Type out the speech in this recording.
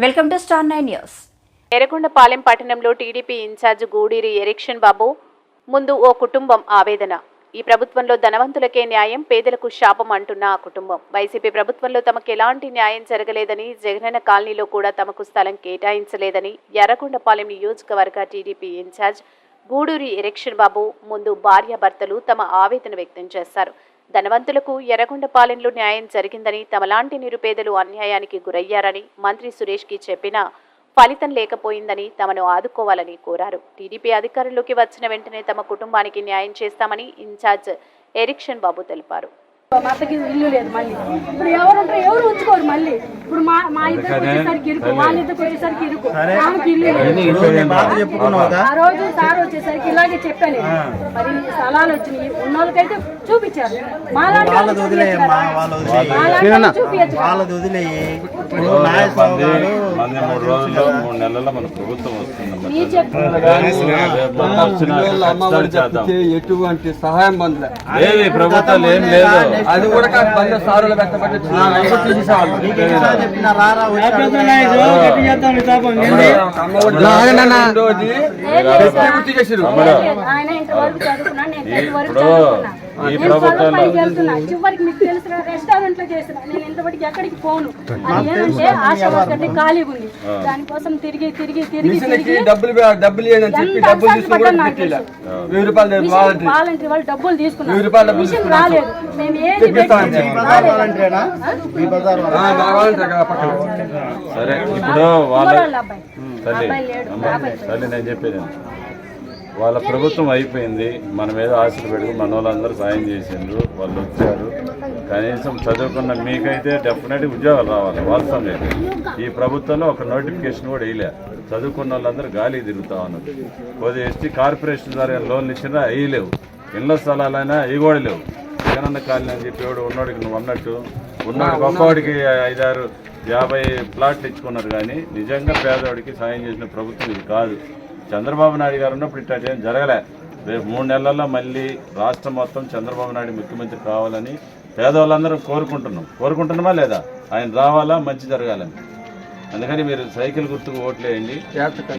Welcome to star 9 news. Yerragondapalem పట్టణంలో TDP incharge Guduri erection బాబు ముందు ఓ కుటుంబం ఆవేదన. ఈ ప్రభుత్వంలో ధనవంతులకే న్యాయం, పేదలకు శాపం అంటున్న ఆ కుటుంబం. వైసీపీ ప్రభుత్వంలో తమకు ఎలాంటి న్యాయం జరగలేదని, జగనన్న కాలనీలో కూడా తమకు స్థలం కేటాయించలేదని ఎర్రగొండపాలెం నియోజకవర్గ టీడీపీ ఇన్ఛార్జ్ గూడూరి ఎరిక్షన్ బాబు ముందు భార్యాభర్తలు తమ ఆవేదన వ్యక్తం చేశారు. ధనవంతులకు ఎర్రగొండపాలెంలో న్యాయం జరిగిందని, తమలాంటి నిరుపేదలు అన్యాయానికి గురయ్యారని మంత్రి సురేష్కి చెప్పినా ఫలితం లేకపోయిందని తమను ఆదుకోవాలని కోరారు. టీడీపీ అధికారంలోకి వచ్చిన వెంటనే తమ కుటుంబానికి న్యాయం చేస్తామని ఇన్ఛార్జ్ ఎరిక్షన్ బాబు తెలిపారు. అత్తకి ఇల్లు లేదు, మళ్ళీ ఇప్పుడు ఎవరు ఉంచుకోరు. మళ్ళీ ఇప్పుడు మా ఇద్దరికి వచ్చేసరికి ఇరుకు, వాళ్ళ ఇద్దరికి వచ్చేసరికి ఇరుకు, ఆమెకి ఇల్లు లేదు. ఆ రోజు సార్ వచ్చేసరికి ఇలాగే చెప్పాను. మరి స్థలాలు వచ్చినాయి, ఉన్న వాళ్ళకైతే చూపించారు. ఎటువంటి సహాయం ప్రభుత్వాలు ఏం లేదు. అది కూడా సారులు చివరికి మీకు తెలుసు రెస్టారెంట్ లో చేసిన నేను ఇంతవరకు ఎక్కడికి పోను. అదేంటంటే ఆశా వర్కర్ని ఖాళీ ఉంది, దానికోసం తిరిగి వాలంటీర్ వాళ్ళు డబ్బులు తీసుకున్నారు, మిషన్ రాలేదు. మేము ఏది సరే ఇప్పుడు నేను చెప్పేది వాళ్ళ ప్రభుత్వం అయిపోయింది, మన మీద ఆశలు పెట్టుకుని మన వాళ్ళందరూ సాయం చేసిండ్రు, వాళ్ళు వచ్చారు. కనీసం చదువుకున్న మీకైతే డెఫినెట్గా ఉద్యోగాలు రావాలి, వాస్తవం లేదు. ఈ ప్రభుత్వంలో ఒక నోటిఫికేషన్ కూడా వేయలే. చదువుకున్న వాళ్ళందరూ గాలి తిరుగుతా ఉన్నారు. కొద్దిగా ఎస్టీ కార్పొరేషన్ ద్వారా లోన్లు ఇచ్చినా వేయలేవు, ఇళ్ల స్థలాలైనా అవి కూడా లేవు. జగనన్న కాలనీ అని చెప్పేవాడు ఉన్నోడికి నువ్వు అన్నట్టు ఉన్నాడు, గొప్పవాడికి 5, 6, 50 ప్లాట్లు ఇచ్చుకున్నారు. కానీ నిజంగా పేదవాడికి సాయం చేసిన ప్రభుత్వం ఇది కాదు. చంద్రబాబు నాయుడు గారు ఉన్నప్పుడు ఇట్లా ఏం జరగలే. రేపు 3 నెలల్లో మళ్ళీ రాష్ట్రం మొత్తం చంద్రబాబు నాయుడు ముఖ్యమంత్రి కావాలని పేదవాళ్ళందరూ కోరుకుంటున్నామా లేదా? ఆయన రావాలా, మంచి జరగాలని. అందుకని మీరు సైకిల్ గుర్తుకు ఓట్లేయండి.